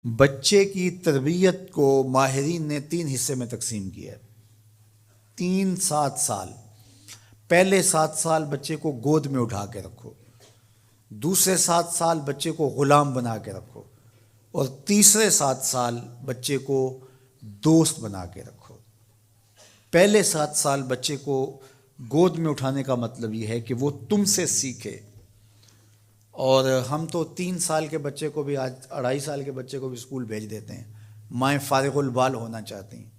بچے کی تربیت کو ماہرین نے 3 حصے میں تقسیم کیا ہے۔ 3 7 سال۔ پہلے 7 سال بچے کو گود میں اٹھا کے رکھو، دوسرے 7 سال بچے کو غلام بنا کے رکھو، اور تیسرے 7 سال بچے کو دوست بنا کے رکھو۔ پہلے 7 سال بچے کو گود میں اٹھانے کا مطلب یہ ہے کہ وہ تم سے سیکھے، اور ہم تو 3 سال کے بچے کو بھی، آج 2.5 سال کے بچے کو بھی اسکول بھیج دیتے ہیں، مائیں فارغ البال ہونا چاہتی ہیں،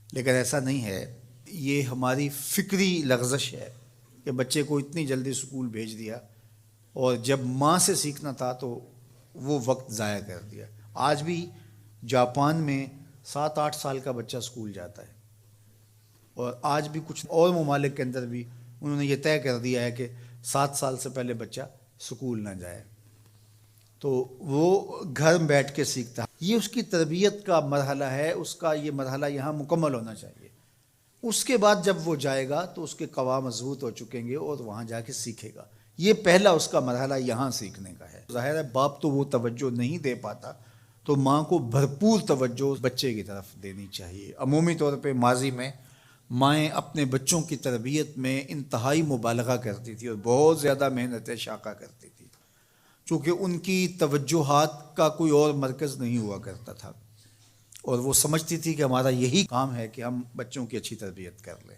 لیکن ایسا نہیں ہے۔ یہ ہماری فکری لغزش ہے کہ بچے کو اتنی جلدی اسکول بھیج دیا، اور جب ماں سے سیکھنا تھا تو وہ وقت ضائع کر دیا۔ آج بھی جاپان میں 7 8 سال کا بچہ اسکول جاتا ہے، اور آج بھی کچھ اور ممالک کے اندر بھی انہوں نے یہ طے کر دیا ہے کہ 7 سال سے پہلے بچہ اسکول نہ جائے، تو وہ گھر میں بیٹھ کے سیکھتا ہے۔ یہ اس کی تربیت کا مرحلہ ہے، اس کا یہ مرحلہ یہاں مکمل ہونا چاہیے۔ اس کے بعد جب وہ جائے گا تو اس کے قواعد مضبوط ہو چکیں گے اور وہاں جا کے سیکھے گا۔ یہ پہلا اس کا مرحلہ یہاں سیکھنے کا ہے۔ ظاہر ہے باپ تو وہ توجہ نہیں دے پاتا، تو ماں کو بھرپور توجہ بچے کی طرف دینی چاہیے۔ عمومی طور پہ ماضی میں مائیں اپنے بچوں کی تربیت میں انتہائی مبالغہ کرتی تھی اور بہت زیادہ محنت شاقہ کرتی تھی، چونکہ ان کی توجہات کا کوئی اور مرکز نہیں ہوا کرتا تھا، اور وہ سمجھتی تھی کہ ہمارا یہی کام ہے کہ ہم بچوں کی اچھی تربیت کر لیں،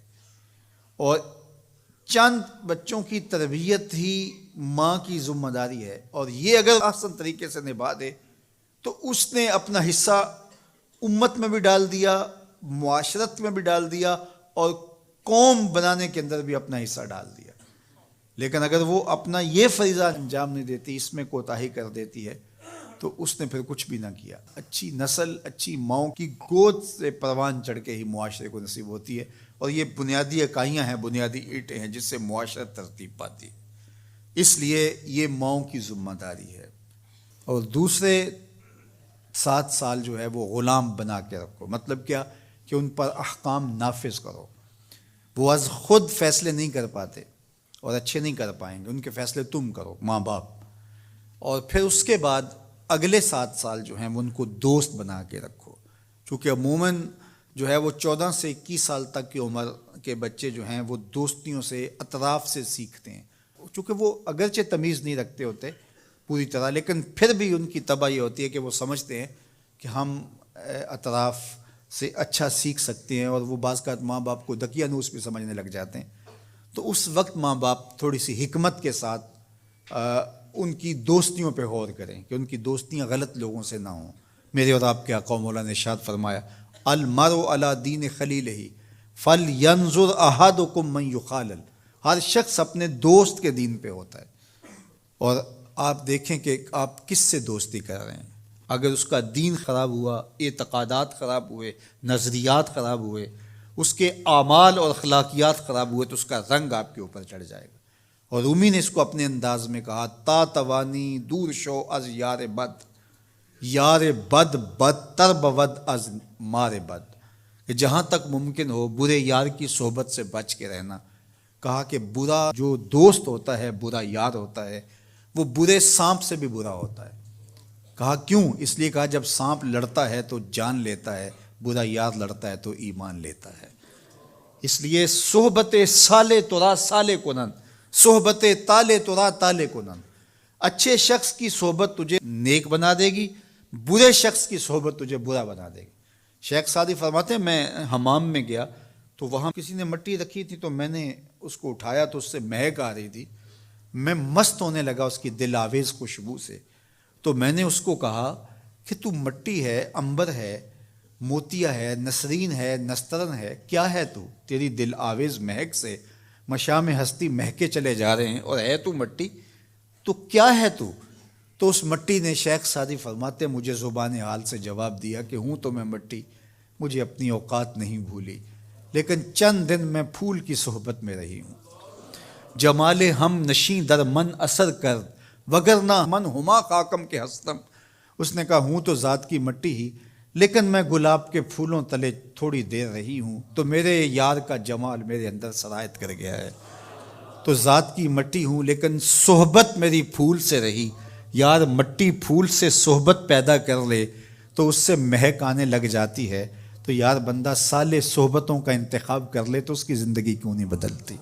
اور چند بچوں کی تربیت ہی ماں کی ذمہ داری ہے، اور یہ اگر احسن طریقے سے نبھا دے تو اس نے اپنا حصہ امت میں بھی ڈال دیا، معاشرت میں بھی ڈال دیا، اور قوم بنانے کے اندر بھی اپنا حصہ ڈال دیا۔ لیکن اگر وہ اپنا یہ فریضہ انجام نہیں دیتی، اس میں کوتاہی کر دیتی ہے، تو اس نے پھر کچھ بھی نہ کیا۔ اچھی نسل اچھی ماؤں کی گود سے پروان چڑھ کے ہی معاشرے کو نصیب ہوتی ہے، اور یہ بنیادی اکائیاں ہیں، بنیادی اینٹیں ہیں جس سے معاشرت ترتیب پاتی ہے۔ اس لیے یہ ماؤں کی ذمہ داری ہے۔ اور دوسرے 7 سال جو ہے وہ غلام بنا کے رکھو، مطلب کیا کہ ان پر احکام نافذ کرو۔ وہ از خود فیصلے نہیں کر پاتے اور اچھے نہیں کر پائیں گے، ان کے فیصلے تم کرو، ماں باپ۔ اور پھر اس کے بعد اگلے 7 سال جو ہیں وہ ان کو دوست بنا کے رکھو، چونکہ عموماً جو ہے وہ 14 سے 21 سال تک کی عمر کے بچے جو ہیں وہ دوستیوں سے، اطراف سے سیکھتے ہیں، چونکہ وہ اگرچہ تمیز نہیں رکھتے ہوتے پوری طرح، لیکن پھر بھی ان کی طبع یہ ہوتی ہے کہ وہ سمجھتے ہیں کہ ہم اطراف سے اچھا سیکھ سکتے ہیں، اور وہ بعض کا ماں باپ کو دقیانوس بھی سمجھنے لگ جاتے ہیں۔ تو اس وقت ماں باپ تھوڑی سی حکمت کے ساتھ ان کی دوستیوں پہ غور کریں کہ ان کی دوستیاں غلط لوگوں سے نہ ہوں۔ میرے اور آپ کے آقا مولا نے ارشاد فرمایا، المرء علی دین خلیلہ فلینظر احدکم من یخالل۔ ہر شخص اپنے دوست کے دین پہ ہوتا ہے، اور آپ دیکھیں کہ آپ کس سے دوستی کر رہے ہیں۔ اگر اس کا دین خراب ہوا، اعتقادات خراب ہوئے، نظریات خراب ہوئے، اس کے اعمال اور اخلاقیات خراب ہوئے، تو اس کا رنگ آپ کے اوپر چڑھ جائے گا۔ اور رومی نے اس کو اپنے انداز میں کہا، تا توانی دور شو از یار بد، یار بد بدتر بود از مار بد، کہ جہاں تک ممکن ہو برے یار کی صحبت سے بچ کے رہنا۔ کہا کہ برا جو دوست ہوتا ہے، برا یار ہوتا ہے، وہ برے سانپ سے بھی برا ہوتا ہے۔ کہا کیوں؟ اس لیے کہا جب سانپ لڑتا ہے تو جان لیتا ہے، برا یار لڑتا ہے تو ایمان لیتا ہے۔ اس لیے صحبت سالے ترا سالے کنن، صحبت تالے ترا تالے کنن۔ اچھے شخص کی صحبت تجھے نیک بنا دے گی، برے شخص کی صحبت تجھے برا بنا دے گی۔ شیخ سعدی فرماتے ہیں، میں حمام میں گیا تو وہاں کسی نے مٹی رکھی تھی، تو میں نے اس کو اٹھایا تو اس سے مہک آ رہی تھی، میں مست ہونے لگا اس کی دل آویز خوشبو سے۔ تو میں نے اس کو کہا کہ تو مٹی ہے، عنبر ہے، موتیا ہے، نسرین ہے، نسترن ہے، کیا ہے تو؟ تیری دل آویز مہک سے مشام ہستی مہکے چلے جا رہے ہیں، اور ہے تو مٹی، تو کیا ہے تو؟ تو اس مٹی نے، شیخ سعدی فرماتے، مجھے زبان حال سے جواب دیا کہ ہوں تو میں مٹی، مجھے اپنی اوقات نہیں بھولی، لیکن چند دن میں پھول کی صحبت میں رہی ہوں۔ جمال ہم نشیں در من اثر کر، وگرنہ من ہما خاکم کے ہستم۔ اس نے کہا ہوں تو ذات کی مٹی ہی، لیکن میں گلاب کے پھولوں تلے تھوڑی دیر رہی ہوں تو میرے یار کا جمال میرے اندر سرایت کر گیا ہے۔ تو ذات کی مٹی ہوں لیکن صحبت میری پھول سے رہی۔ یار مٹی پھول سے صحبت پیدا کر لے تو اس سے مہک آنے لگ جاتی ہے، تو یار بندہ صالح صحبتوں کا انتخاب کر لے تو اس کی زندگی کیوں نہیں بدلتی؟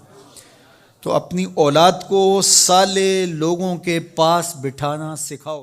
تو اپنی اولاد کو صالح لوگوں کے پاس بٹھانا سکھاؤ۔